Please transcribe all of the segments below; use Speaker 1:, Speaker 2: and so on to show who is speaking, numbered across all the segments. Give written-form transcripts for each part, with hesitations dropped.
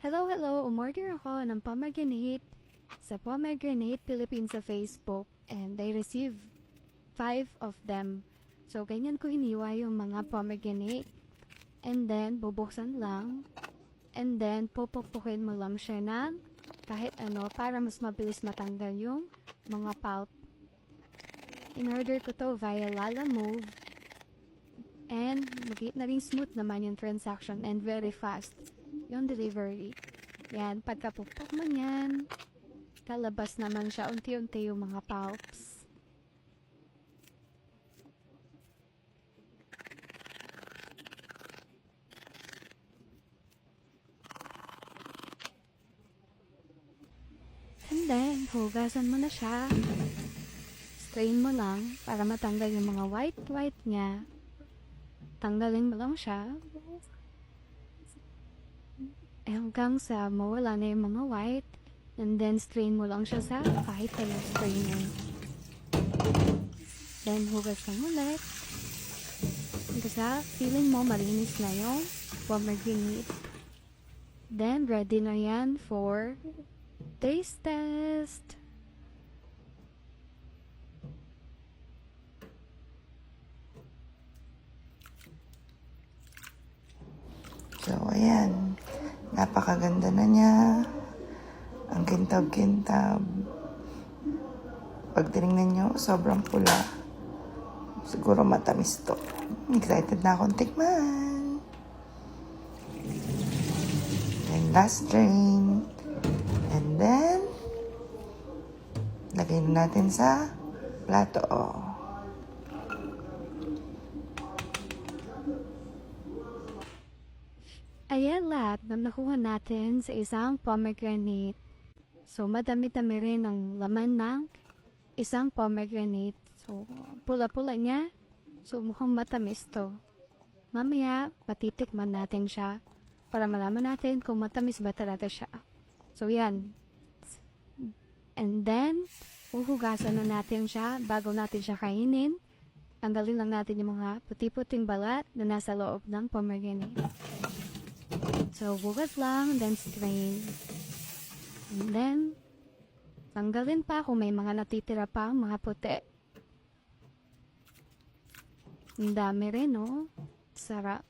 Speaker 1: Hello, hello! Umorder ako ng pomegranate sa Pomegranate Philippines sa Facebook and they received 5 of them. So, ganyan ko hiniwa yung mga pomegranate. And then, bubuksan lang. And then, pupukpukin mo lang siya ng kahit ano para mas mabilis matanggal yung mga pulp. In-order ko to via Lalamove. And magiging na rin smooth naman yung transaction and very fast yung delivery. Yan, pagkapupok mo yan, kalabas naman siya unti-unti yung mga pulps. And then, hugasan mo na siya. Strain mo lang para matanggal yung mga white niya. Tanggalin mo lang siya. Hanggang sa mawala na yung mga white. And then, strain mo lang siya sa kahit na yung strainer. Then, hugas kang ulit. Hanggang sa feeling mo malinis na yung pomegranate. Then, ready na yan for taste test.
Speaker 2: So, ayan. Napakaganda na niya. Ang kintab-kintab. Pag tinignan nyo, sobrang pula. Siguro matamis to. Excited na akong tikman. And last drain. And then, lagay na natin sa plato.
Speaker 1: Ayan lahat na nakuha natin sa isang pomegranate. So, madami-dami rin ang laman ng isang pomegranate. So, pula-pula niya. So, mukhang matamis to. Mamaya, patitikman natin siya para malaman natin kung matamis ba talaga siya. So, yan. And then, uhugasan na natin siya bago natin siya kainin. Tanggalin lang natin yung mga puti-puting balat na nasa loob ng pomegranate. So, bukas lang, then strain. And then, tanggalin pa kung may mga natitira pa, mga puti. Ang dami rin, no? Sarap.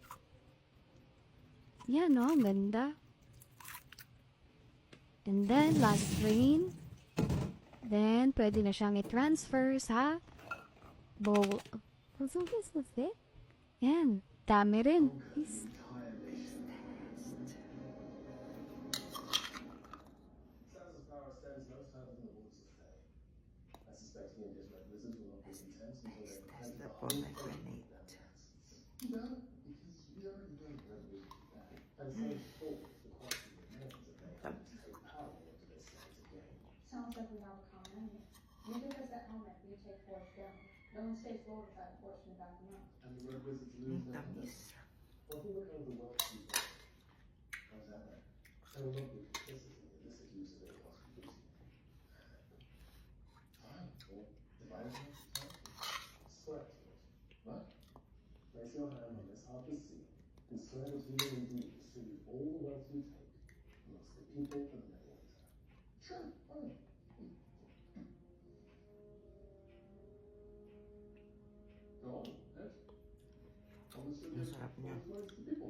Speaker 1: Yan, no? Ganda. And then, last strain. Then, pwede na siyang i-transfer sa bowl. Yan. Dami rin.
Speaker 2: Test the pomegranate.
Speaker 3: Sounds like we have a common enemy. Neither does that helmet you take force down. No one stays low without a force to back them up.
Speaker 4: And the Red Wizards
Speaker 2: Ang
Speaker 4: lose their
Speaker 2: tamis.
Speaker 4: Well, if you look over the world people, how's that like? So look at criticism and this use of it was confusing. Fine, well, divide it into time. Sweat to it. But, place your hand on this heart to see, and swear that you will indeed distribute all the wealth you take amongst the people of Neverwinter. Sure, fine. Go on, Ed.
Speaker 2: Ang sarap niya.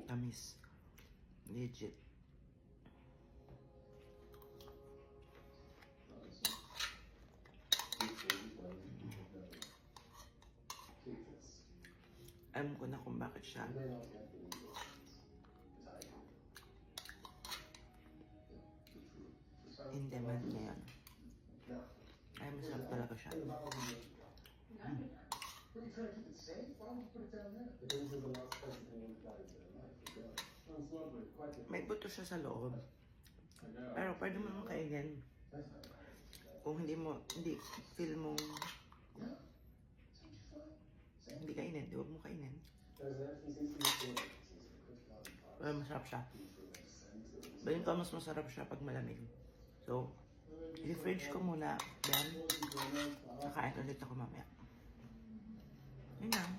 Speaker 2: Tamis. Legit. Alam ko na kung bakit siya in demand ngayon. Ay, masarap talaga siya. May buto siya sa loob. Pero pwede mo naman kainin. Kung hindi feel mo hindi kainin, huwag mo kainin. Pero masarap siya. Bayan ko, mas masarap siya pag malamig. So, i-fridge ko muna. Then, nakain ulit ako mamaya. Yun lang.